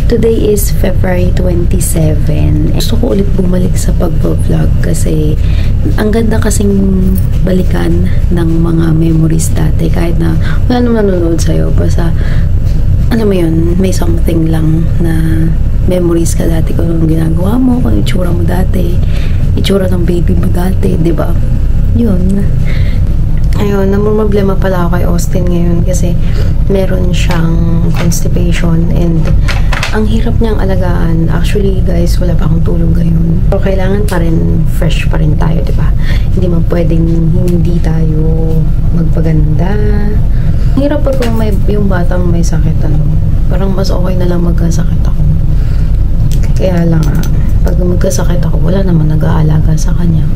Today is February 27. Gusto ko ulit bumalik sa pag-vlog kasi ang ganda kasing balikan ng mga memories dati kahit na wala naman nanonood sa'yo. Basta, alam mo yun, may something lang na memories ka dati kung anong ginagawa mo, kung itsura mo dati, itsura ng baby mo dati, diba? Yun. Ayun, namumroblema pala ako kay Austin ngayon kasi meron siyang constipation and ang hirap niyang alagaan. Actually, guys, wala pa akong tulog ngayon. Pero kailangan pa rin, fresh pa rin tayo, diba? Hindi man pwedeng hindi tayo magpaganda. Ang hirap pag yung batang may sakit, ano. Parang mas okay na lang magkasakit ako. Kaya lang, pag magkasakit ako, wala naman nag-aalaga sa kanya.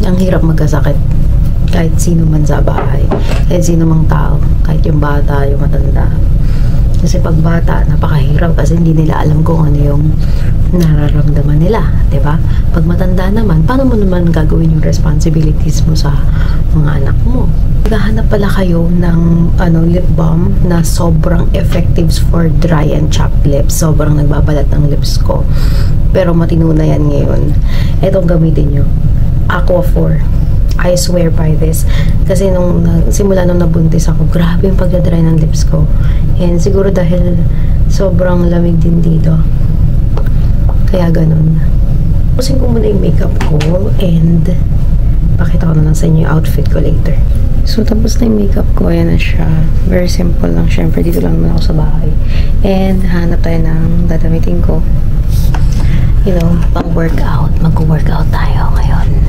Ang hirap magkasakit. Kahit sino man sa bahay. Kahit sino mang tao. Kahit yung bata, yung matanda. Kasi pag bata, napakahirap kasi hindi nila alam kung ano yung nararamdaman nila, 'di ba? Pag matanda naman, paano mo naman gagawin yung responsibilities mo sa mga anak mo? Naghahanap pala kayo ng lip balm na sobrang effective for dry and chapped lips. Sobrang nagbabalat ng lips ko. Pero matino na yan ngayon. Etong gamitin nyo. Aquaphor. I swear by this. Kasi simula nung nabuntis ako, grabe yung pagdadry ng lips ko. And siguro dahil sobrang lamig din dito. Kaya ganun. Pusin ko muna yung makeup ko and pakita ko na lang sa inyo yung outfit ko later. So, tapos na yung makeup ko. Ayan na siya. Very simple lang. Siyempre, dito lang naman ako sa bahay. And hanap tayo ng dadamitin ko. You know, pang-workout. Mag-workout tayo ngayon.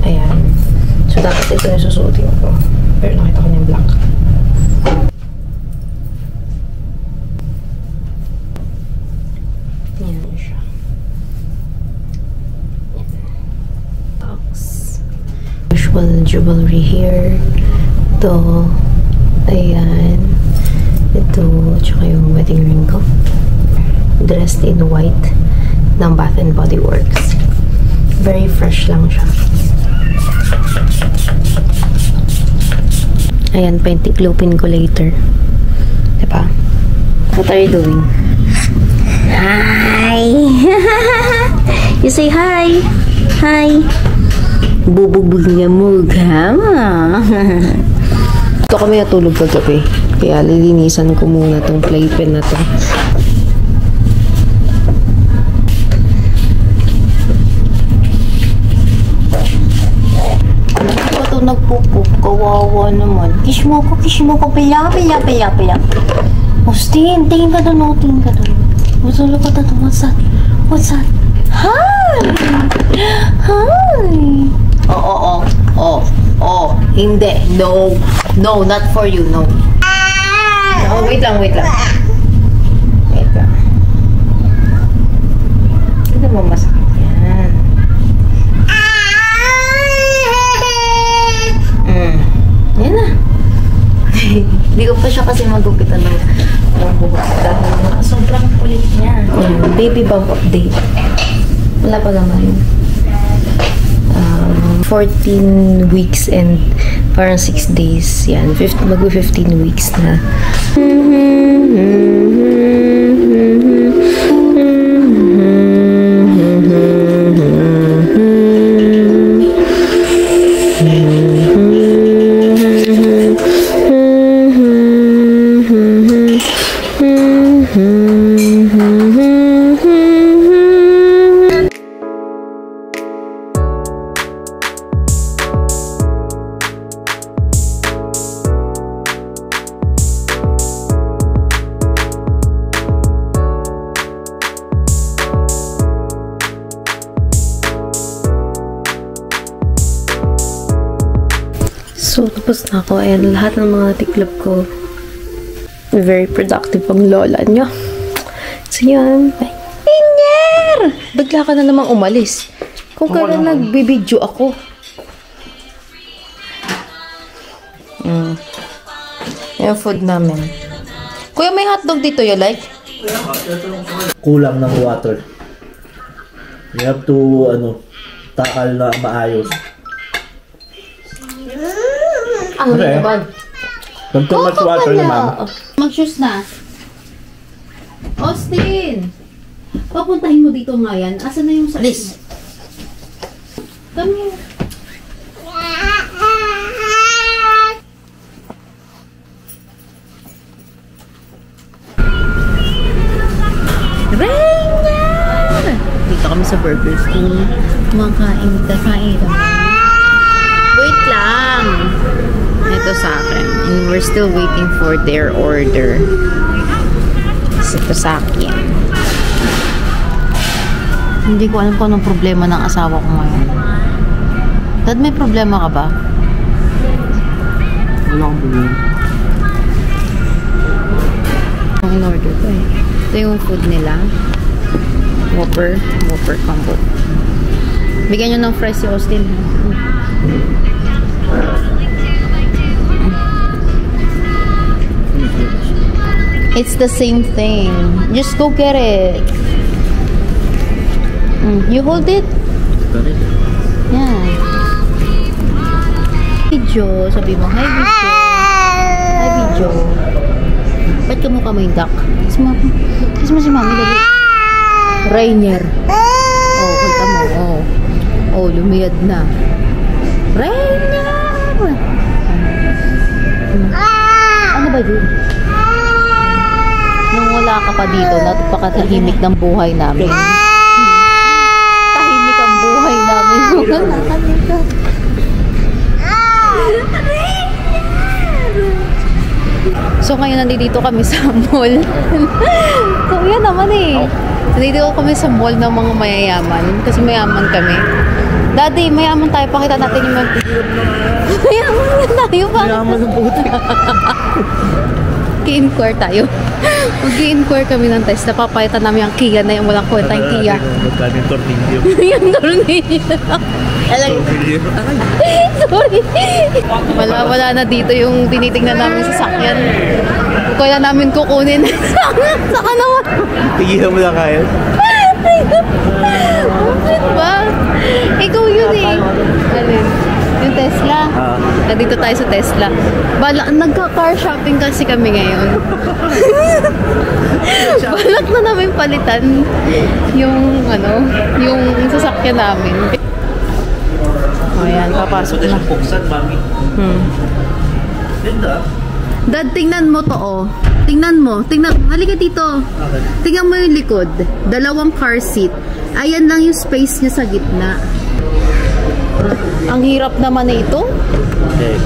Ayan. So, dapat ito yung susuotin ko. Pero nakita ko na yung black. Ayan siya. Box. Usual jewelry here. Ito. Ayan. Ito. Tsaka yung wedding ring ko. Dressed in white ng Bath and Body Works. Very fresh lang siya. Ayan, paintiklopin ko later. Diba? What are you doing? Hi! You say hi! Hi! Bububog nga mo, gama! Ito kami natulog kagabi. Kaya lilinisan ko muna tong playpen na to. Nagpupop, kawawa naman. Kiss mo ko, pila. Austin, tingin ka doon, tingin ka doon. Look at that, what's that? Hi! Oh, hindi, no, not for you, no. Oh, wait lang. Hindi mo masakit yan. Yan na. Hindi ko pa siya kasi magupitan ng buhok dahil sobrang kulit niya. Baby bump update. Wala pa naman. 14 weeks and parang 6 days. Yan. Mag-15 weeks na. So, tapos na ako. Ayan, lahat ng mga tiklop ko. Very productive ang lola nyo. So, yan. Bye. Inger! Bigla ka na namang umalis. Kung kailan nagbibidyo ako. Yung food namin. Kuya, may hotdog dito, you like? Kulang ng water. You have to, takal na maayos. Ang naman. Too much water na, ma'am. Mag-shoes na. Austin! Papuntahin mo dito nga yan. Asan na yung sakit mo? Come here. Rainier! Dito kami sa Burger King. Kumakain kami. Wait lang! Ito sa akin. And we're still waiting for their order. Ito sa akin. Hindi ko alam kung anong problema ng asawa ko ngayon. Dad, may problema ka ba? Wala akong problema. Ang in-order ko eh. Ito yung food nila. Whopper combo. Bigyan nyo ng fries si Austin. It's the same thing. Just go get it. You hold it? Got it? Yeah. Video. Sabi mo, hi video. Hi video. Ba't kamukha mo yung duck? Kiss mo si mami. Dali. Rainier. Oh, kita mo. Oh, lumiyad na. Rainier! Ano ba yun? Nung wala ka pa dito, napakatahimik ng buhay namin. Tahimik ang buhay namin. So ngayon nandito kami sa mall. So yan naman eh. Nandito kami sa mall ng mga mayayaman. Kasi mayaman kami. Daddy, mayaman tayo. Pakita natin yung mayaman tayo. Mayaman ng puti. Mag-i-inquire tayo. Mag-i-inquire kami ng test. Napapalitan namin yung Kia na yung walang kwenta yung Kia. Magkano yung tornilyo? Yung tornilyo. Sorry. Wala na dito yung tinitingnan namin sa sakyan. Kaya namin kukunin. Saka naman. Tigilan mo na kaya? Ba? Ikaw yun eh. Alin? Yung Tesla. Nandito tayo sa Tesla. Nagka-car shopping kasi kami ngayon. Balak na namin palitan yung yung sasakyan namin. O yan, papasok na. Buksan, mami. Linda. Dad, tingnan mo to oh. Tingnan mo. Halika dito. Okay. Tingnan mo yung likod. 2 car seat. Ayan lang yung space niya sa gitna. Ang hirap naman na ito. Okay.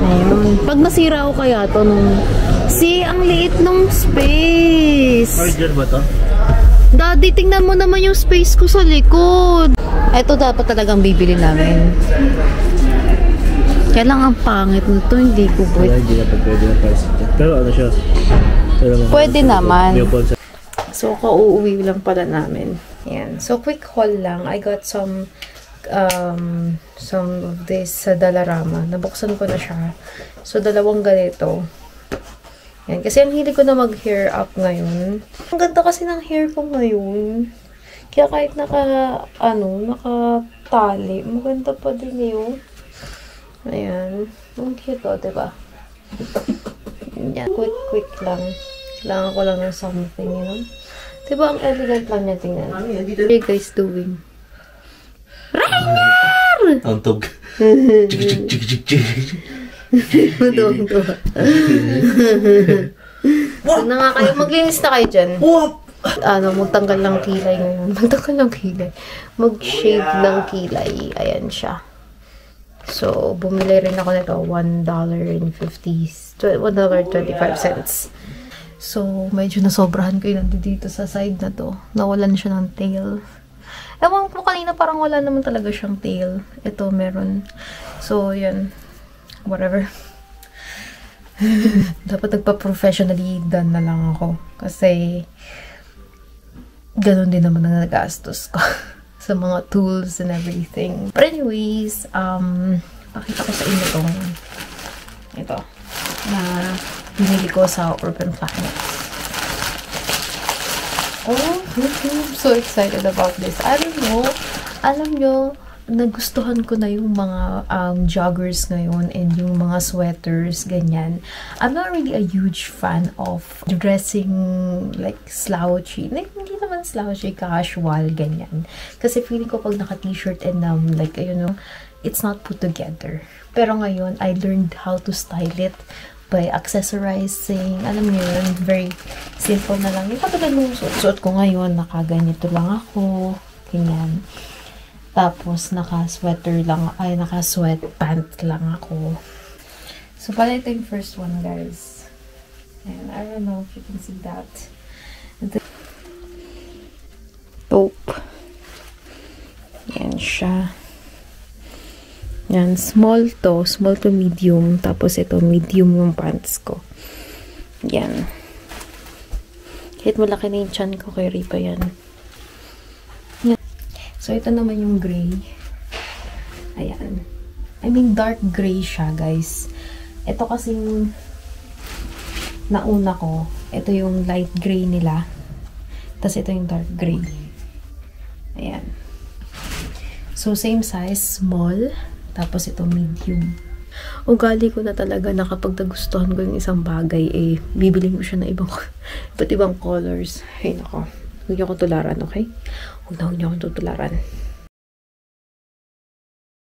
Ayun. Pag nasira ko kaya to nung... See, ang liit nung space. Order ba to? Daddy, tingnan mo naman yung space ko sa likod. Ito dapat talagang bibili namin. Kaya lang ang pangit nito, hindi ko Wala, hindi na pwede na price. Pero ano siya? Pwede naman. So, kauuwi lang pala namin. Yan. So, quick haul lang. I got some of this sa Dollarama. Nabuksan ko na siya. So, 2 ganito. Yan. Kasi ang hilig ko na mag-hair up ngayon. Ang ganda kasi ng hair ko ngayon. Kaya kahit nakatali, maganda pa din yun. Ayan. Ang cute o, diba? Yan. Quick lang. Kailangan ko lang ng something, you know? Diba ang elegant lang niya tingnan? What are you guys doing? Rainier! Antog. Na nga kayo, maglinis na kayo dyan. Magtanggal ng kilay ngayon. Mag-shave ng kilay. Ayan siya. So, bumili rin ako nito. $1.25. So, medyo nasobrahan ko yun dito sa side na to. Nawalan siya ng tail. Ewan ko kanina parang wala naman talaga siyang tail. Ito meron. So, yan. Whatever. Dapat nagpa-professionally done na lang ako. Kasi, ganun din naman ang nagastos ko. Sa mga tools and everything. But anyways, pakita ko sa inyo ito. Na binili ko sa Urban Planet. Oh, I'm so excited about this. I don't know. Alam nyo, nagustuhan ko na yung mga joggers ngayon and yung mga sweaters, ganyan. I'm not really a huge fan of dressing like slouchy. Like, hindi naman slouchy, casual, ganyan. Kasi feeling ko pag naka-t-shirt and like, you know, it's not put together. Pero ngayon, I learned how to style it by accessorizing. Alam niyo yun, very simple na lang. Yung katulad nung suot ko ngayon, nakaganito lang ako, ganyan. Tapos, naka-sweater lang, ay, naka-sweatpant lang ako. So, pala ito yung first one, guys. And I don't know if you can see that. Taupe. Yan siya. Yan, small to medium. Tapos, ito, medium yung pants ko. Yan. Kahit malaki na yung chan ko, kay Ripa yan. So, ito naman yung gray. Ayan. I mean, dark gray siya, guys. Ito kasing nauna ko. Ito yung light gray nila. Tapos, ito yung dark gray. Ayan. So, same size, small. Tapos, ito medium. Ugali ko na talaga na kapag nagustuhan ko yung isang bagay, bibiling ko siya na iba't ibang colors. Ay, nako. Huwag niyo akong tularan, okay? Huwag niyo akong tutularan.